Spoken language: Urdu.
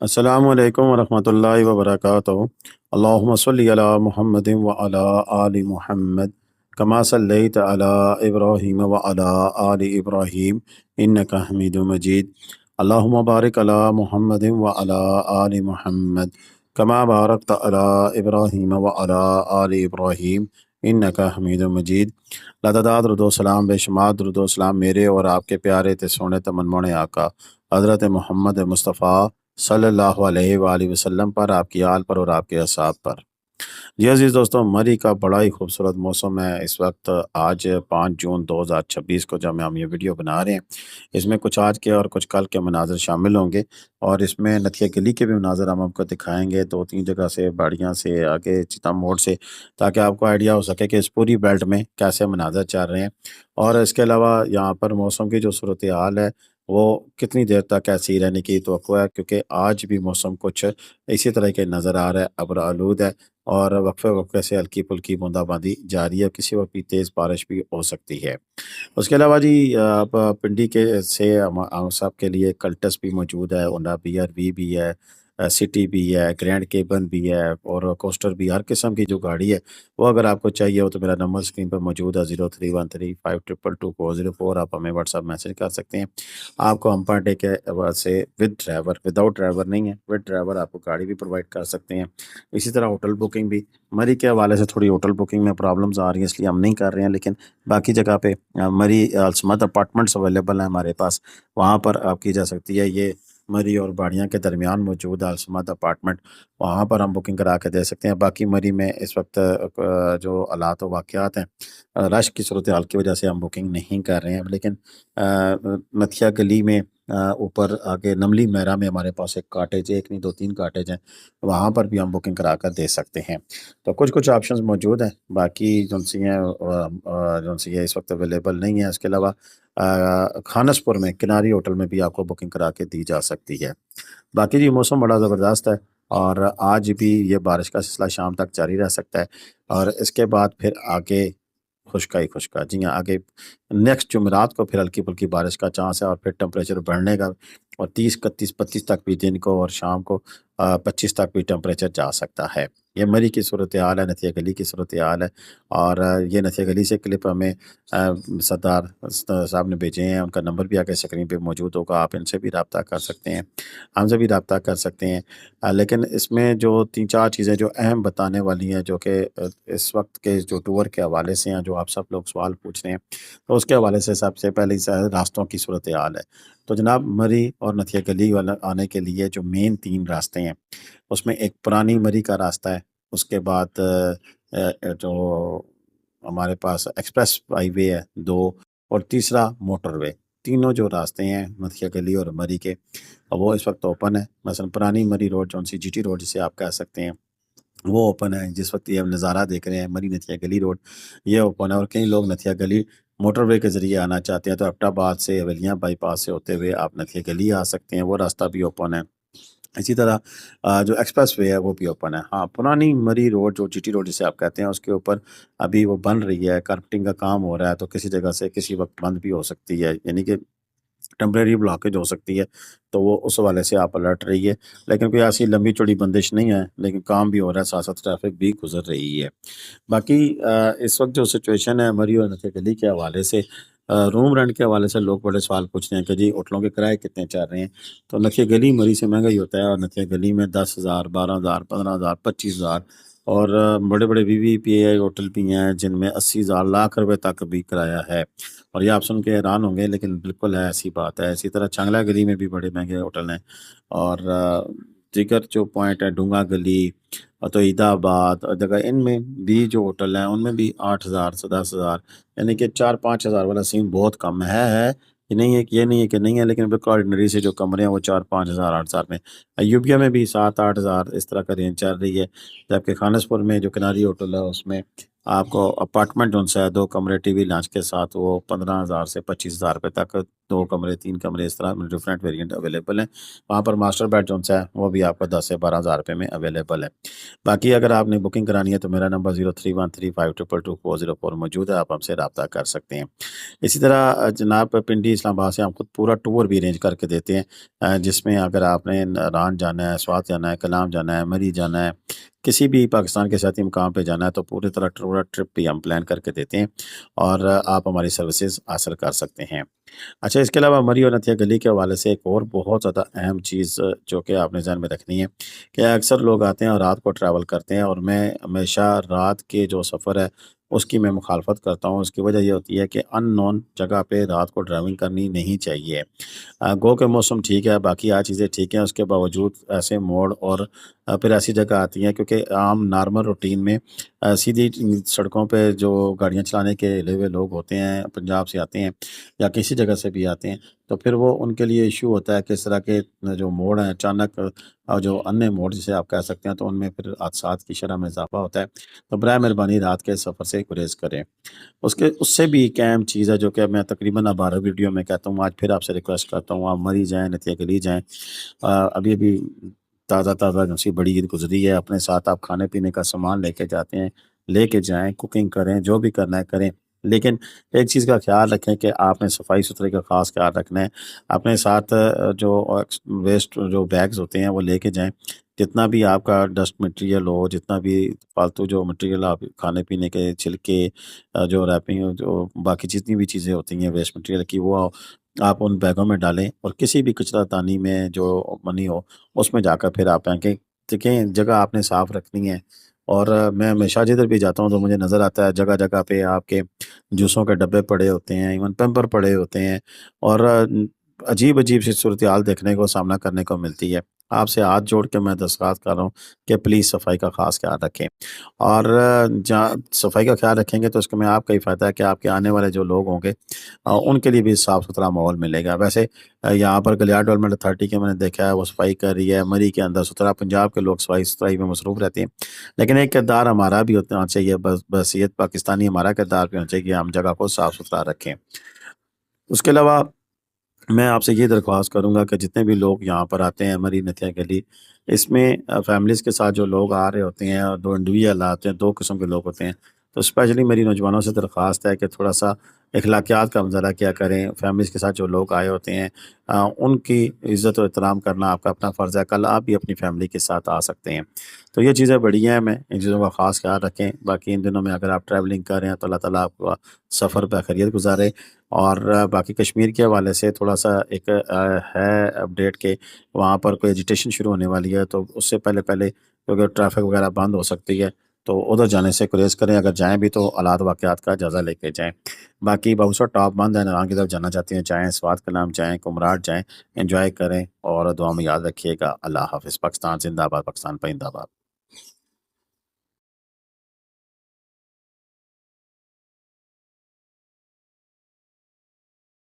السلام علیکم ورحمۃ اللہ وبرکاتہ۔ اللہم صلی علی محمد وعلی آل محمد کما صلیت علی ابراہیم وعلی آل ابراہیم انک حمید مجید۔ اللہم بارک علی محمد وعلی آل محمد کما بارکت علی ابراہیم وعلی آل ابراہیم انک حمید مجید۔ لاتعداد درود و سلام، بے شمار درود و سلام میرے اور آپ کے پیارے تے سونے تے منمونے آقا حضرت محمد مصطفیٰ صلی اللہ علیہ وآلہ وسلم پر، آپ کی آل پر اور آپ کے اصحاب پر۔ جی عزیز دوستوں، مری کا بڑا ہی خوبصورت موسم ہے اس وقت۔ آج 5 جون 2026 کو جب ہم یہ ویڈیو بنا رہے ہیں، اس میں کچھ آج کے اور کچھ کل کے مناظر شامل ہوں گے، اور اس میں نتھیا گلی کے بھی مناظر ہم آپ کو دکھائیں گے، 2-3 جگہ سے، باڑیاں سے، آگے چتا موڑ سے، تاکہ آپ کو آئیڈیا ہو سکے کہ اس پوری بیلٹ میں کیسے مناظر چل رہے ہیں، اور اس کے علاوہ یہاں پر موسم کی جو صورتحال ہے وہ کتنی دیر تک ایسی رہنے کی توقع ہے، کیونکہ آج بھی موسم کچھ اسی طرح کے نظر آ رہا ہے، ابر آلود ہے، اور وقفے وقفے سے ہلکی پھلکی بوندا باندی جاری ہے، کسی وقت بھی تیز بارش بھی ہو سکتی ہے۔ اس کے علاوہ جی اب پنڈی کے سے ہم سب کے لیے کلٹس بھی موجود ہے، ہونڈا BRV بھی ہے، سٹی بھی ہے، گرینڈ کیبن بھی ہے، اور کوسٹر بھی، ہر قسم کی جو گاڑی ہے وہ اگر آپ کو چاہیے ہو تو میرا نمبر اسکرین پر موجود ہے 031352222404، آپ ہمیں واٹس ایپ میسج کر سکتے ہیں۔ آپ کو ہم پر ڈے کے اعتبار سے ود ڈرائیور، وداؤٹ ڈرائیور نہیں ہے، ود ڈرائیور آپ کو گاڑی بھی پرووائڈ کر سکتے ہیں۔ اسی طرح ہوٹل بکنگ بھی، مری کے حوالے سے تھوڑی ہوٹل بکنگ میں پرابلمز آ رہی ہیں، اس لیے ہم نہیں کر رہے ہیں، لیکن باقی جگہ پہ مری السمت اپارٹمنٹس اویلیبل ہیں ہمارے پاس، وہاں پر آپ کی جا سکتی ہے۔ یہ مری اور باڑیاں کے درمیان موجود ہے السمت اپارٹمنٹ، وہاں پر ہم بکنگ کرا کے دے سکتے ہیں۔ باقی مری میں اس وقت جو حالات و واقعات ہیں، رش کی صورتحال کی وجہ سے ہم بکنگ نہیں کر رہے ہیں، لیکن نتھیا گلی میں اوپر آگے نملی میرا میں ہمارے پاس ایک کاٹیج ہے، ایک نہیں 2-3 کاٹیج ہیں، وہاں پر بھی ہم بکنگ کرا کر دے سکتے ہیں۔ تو کچھ آپشنز موجود ہیں، باقی جو سی ہیں جو سی ہے اس وقت اویلیبل نہیں ہے۔ اس کے علاوہ خانس پور میں کناری ہوٹل میں بھی آپ کو بکنگ کرا کے دی جا سکتی ہے۔ باقی جی موسم بڑا زبردست ہے، اور آج بھی یہ بارش کا سلسلہ شام تک جاری رہ سکتا ہے، اور اس کے بعد پھر آگے خشکا ہی خشکا، جی ہاں، آگے نیکسٹ جمعرات کو پھر ہلکی پھلکی بارش کا چانس ہے، اور پھر ٹمپریچر بڑھنے کا، اور 30 31 35 تک بھی دن کو، اور شام کو 25 تک بھی ٹمپریچر جا سکتا ہے۔ یہ مری کی صورتحال ہے، نتھیا گلی کی صورتحال ہے، اور یہ نتھیا گلی سے کلپ ہمیں سردار صاحب نے بھیجے ہیں، ان کا نمبر بھی آگے اسکرین پہ موجود ہوگا، آپ ان سے بھی رابطہ کر سکتے ہیں، ہم سے بھی رابطہ کر سکتے ہیں۔ لیکن اس میں جو 3-4 چیزیں جو اہم بتانے والی ہیں، جو کہ اس وقت کے جو ٹور کے حوالے سے ہیں، جو آپ سب لوگ سوال پوچھ رہے ہیں، تو اس کے حوالے سے سب سے پہلے راستوں کی صورتحال ہے۔ تو جناب مری اور نتھیا گلی والا آنے کے لیے جو مین 3 راستے ہیں، اس میں ایک پرانی مری کا راستہ ہے، اس کے بعد جو ہمارے پاس ایکسپریس ہائی وے ہے 2، اور تیسرا موٹر وے۔ تینوں جو راستے ہیں نتھیا گلی اور مری کے، وہ اس وقت اوپن ہے۔ مثلا پرانی مری روڈ، جون سی GT روڈ جسے آپ کہہ سکتے ہیں، وہ اوپن ہے۔ جس وقت یہ ہم نظارہ دیکھ رہے ہیں مری نتھیا گلی روڈ، یہ اوپن ہے، اور کئی لوگ نتھیا گلی موٹر وے کے ذریعے آنا چاہتے ہیں تو ایبٹ آباد سے، اویلیاں بائی پاس سے ہوتے ہوئے آپ نتھیا گلی آ سکتے ہیں، وہ راستہ بھی اوپن ہے۔ اسی طرح جو ایکسپریس وے ہے وہ بھی اوپن ہے۔ ہاں، پرانی مری روڈ جو GT روڈ جسے آپ کہتے ہیں، اس کے اوپر ابھی وہ بن رہی ہے، کارپیٹنگ کا کام ہو رہا ہے، تو کسی جگہ سے کسی وقت بند بھی ہو سکتی ہے، یعنی کہ ٹمپریری بلاکیج ہو سکتی ہے، تو وہ اس حوالے سے آپ الرٹ رہیے۔ لیکن کوئی ایسی لمبی چوڑی بندش نہیں ہے، لیکن کام بھی ہو رہا ہے، ساتھ ساتھ ٹریفک بھی گزر رہی ہے۔ باقی اس وقت جو سچویشن ہے مری اور نتھیا گلی کے حوالے سے، روم رینٹ کے حوالے سے لوگ بڑے سوال پوچھتے ہیں کہ جی ہوٹلوں کے کرائے کتنے چل رہے ہیں، تو نتھیا گلی مری سے مہنگا ہی ہوتا ہے، اور نتھیا گلی میں 10,000 12,000 15,000 25,000، اور بڑے بڑے VVPI ہوٹل بھی ہیں جن میں 80,000 لاکھ روپے تک بھی کرایہ ہے، اور یہ آپ سن کے حیران ہوں گے، لیکن بالکل ہے، ایسی بات ہے۔ اسی طرح چنگلا گلی میں بھی بڑے مہنگے ہوٹل ہیں، اور دیگر جو پوائنٹ ہے ڈونگا گلی، تو عید آباد اور جگہ، ان میں بھی جو ہوٹل ہیں ان میں بھی 8,000 سے 10,000، یعنی کہ 4-5 ہزار والا سین بہت کم ہے، یہ نہیں ہے کہ یہ نہیں ہے کہ نہیں ہے، لیکن بالکل آرڈنری سے جو کمرے ہیں وہ 4-5 ہزار 8 ہزار میں۔ ایوبیہ میں بھی 7-8 ہزار اس طرح کا رینج چل رہی ہے، جبکہ خانس پور میں جو کناری ہوٹل ہے اس میں آپ کو اپارٹمنٹ جو ہے 2 کمرے ٹی وی لانچ کے ساتھ وہ 15,000 سے 25,000 روپے تک 2 کمرے 3 کمرے اس طرح ڈفرینٹ ویریئنٹ اویلیبل ہیں۔ وہاں پر ماسٹر بیڈ جو ہے وہ بھی آپ کو 10 سے 12,000 روپے میں اویلیبل ہے۔ باقی اگر آپ نے بکنگ کرانی ہے تو میرا نمبر 031352222404 موجود ہے، آپ ہم سے رابطہ کر سکتے ہیں۔ اسی طرح جناب پنڈی اسلام آباد سے ہم خود پورا ٹور بھی ارینج کر کے دیتے ہیں، جس میں اگر آپ نے ران جانا ہے، سوات جانا ہے، کلام جانا ہے، مری جانا ہے، کسی بھی پاکستان کے ساتھی مقام پہ جانا ہے تو پوری طرح پورا ٹرپ بھی ہم پلان کر کے دیتے ہیں اور آپ ہماری سروسز حاصل کر سکتے ہیں۔ اچھا، اس کے علاوہ مری اور نتھیا گلی کے حوالے سے ایک اور بہت زیادہ اہم چیز جو کہ آپ نے ذہن میں رکھنی ہے کہ اکثر لوگ آتے ہیں اور رات کو ٹریول کرتے ہیں، اور میں ہمیشہ رات کے جو سفر ہے اس کی میں مخالفت کرتا ہوں۔ اس کی وجہ یہ ہوتی ہے کہ ان نون جگہ پہ رات کو ڈرائیونگ کرنی نہیں چاہیے۔ گو کہ موسم ٹھیک ہے، باقی چیزیں ٹھیک ہیں، اس کے باوجود ایسے موڑ اور پھر ایسی جگہ آتی ہیں کیونکہ عام نارمل روٹین میں سیدھی سڑکوں پہ جو گاڑیاں چلانے کے لے ہوئے لوگ ہوتے ہیں، پنجاب سے آتے ہیں یا کسی جگہ سے بھی آتے ہیں، تو پھر وہ ان کے لیے ایشو ہوتا ہے کہ اس طرح کے جو موڑ ہیں اچانک اور جو اننے موڑ جسے آپ کہہ سکتے ہیں، تو ان میں پھر حادثات کی شرح میں اضافہ ہوتا ہے۔ تو برائے مہربانی رات کے سفر سے گریز کریں۔ اس سے بھی ایک اہم چیز ہے جو کہ میں تقریباً اب ہر ویڈیو میں کہتا ہوں، آج پھر آپ سے ریکویسٹ کرتا ہوں، آپ مری جائیں، نتھیا گلی جائیں، ابھی ابھی تازہ تازہ نسی بڑی عید گزری ہے، اپنے ساتھ آپ کھانے پینے کا سامان لے کے جاتے ہیں، لے کے جائیں، کوکنگ کریں، جو بھی کرنا ہے کریں، لیکن ایک چیز کا خیال رکھیں کہ آپ نے صفائی ستھرائی کا خاص خیال رکھنا ہے۔ اپنے ساتھ جو ویسٹ جو بیگز ہوتے ہیں وہ لے کے جائیں، جتنا بھی آپ کا ڈسٹ مٹیریل ہو، جتنا بھی فالتو جو مٹیریل آپ کھانے پینے کے چھلکے، جو ریپنگ، جو باقی جتنی بھی چیزیں ہوتی ہیں ویسٹ مٹیریل کی، وہ آپ ان بیگوں میں ڈالیں اور کسی بھی کچرا دانی میں جو منی ہو اس میں جا کر پھر آپ پھینکیں۔ دیکھیں جگہ آپ نے صاف رکھنی ہے، اور میں ہمیشہ جدھر بھی جاتا ہوں تو مجھے نظر آتا ہے جگہ جگہ پہ آپ کے جوسوں کے ڈبے پڑے ہوتے ہیں، ایون پیمپر پڑے ہوتے ہیں، اور عجیب عجیب سی صورتحال دیکھنے کو سامنا کرنے کو ملتی ہے۔ آپ سے ہاتھ جوڑ کے میں درخواست کر رہا ہوں کہ پلیز صفائی کا خاص خیال رکھیں، اور جہاں صفائی کا خیال رکھیں گے تو اس میں آپ کا ہی فائدہ ہے کہ آپ کے آنے والے جو لوگ ہوں گے ان کے لیے بھی صاف ستھرا ماحول ملے گا۔ ویسے یہاں پر گلیار ڈیولپمنٹ اتھارٹی کے میں نے دیکھا ہے وہ صفائی کر رہی ہے، مری کے اندر ستھرا، پنجاب کے لوگ صفائی ستھرائی میں مصروف رہتے ہیں، لیکن ایک کردار ہمارا بھی ہونا چاہیے، بحیثیت پاکستانی ہمارا کردار بھی ہونا چاہیے کہ ہم جگہ کو صاف ستھرا رکھیں۔ اس کے علاوہ میں آپ سے یہ درخواست کروں گا کہ جتنے بھی لوگ یہاں پر آتے ہیں مری نتھیا گلی، اس میں فیملیز کے ساتھ جو لوگ آ رہے ہوتے ہیں اور 2 انڈیویجل آتے ہیں، 2 قسم کے لوگ ہوتے ہیں، تو اسپیشلی میری نوجوانوں سے درخواست ہے کہ تھوڑا سا اخلاقیات کا مظاہرہ کیا کریں۔ فیملیز کے ساتھ جو لوگ آئے ہوتے ہیں ان کی عزت و احترام کرنا آپ کا اپنا فرض ہے، کل آپ بھی اپنی فیملی کے ساتھ آ سکتے ہیں۔ تو یہ چیزیں بڑی ہیں، میں ان چیزوں کا خاص خیال رکھیں۔ باقی ان دنوں میں اگر آپ ٹریولنگ کر رہے ہیں تو اللہ تعالیٰ آپ کو سفر پہ خیریت گزارے، اور باقی کشمیر کے حوالے سے تھوڑا سا ایک ہے اپڈیٹ کہ وہاں پر کوئی ایجیٹیشن شروع ہونے والی ہے، تو اس سے پہلے کیونکہ ٹریفک وغیرہ بند ہو سکتی ہے، تو ادھر جانے سے گریز کریں، اگر جائیں بھی تو حالات واقعات کا جائزہ لے کے جائیں۔ باقی بہت سا ٹاپ بند ہے، نران کی طرف جانا چاہتے ہیں جائیں، سوات کلام جائیں، کمراٹ جائیں، انجوائے کریں، اور دعا میں یاد رکھیے گا۔ اللہ حافظ۔ پاکستان زندہ باد، پاکستان پائندہ باد۔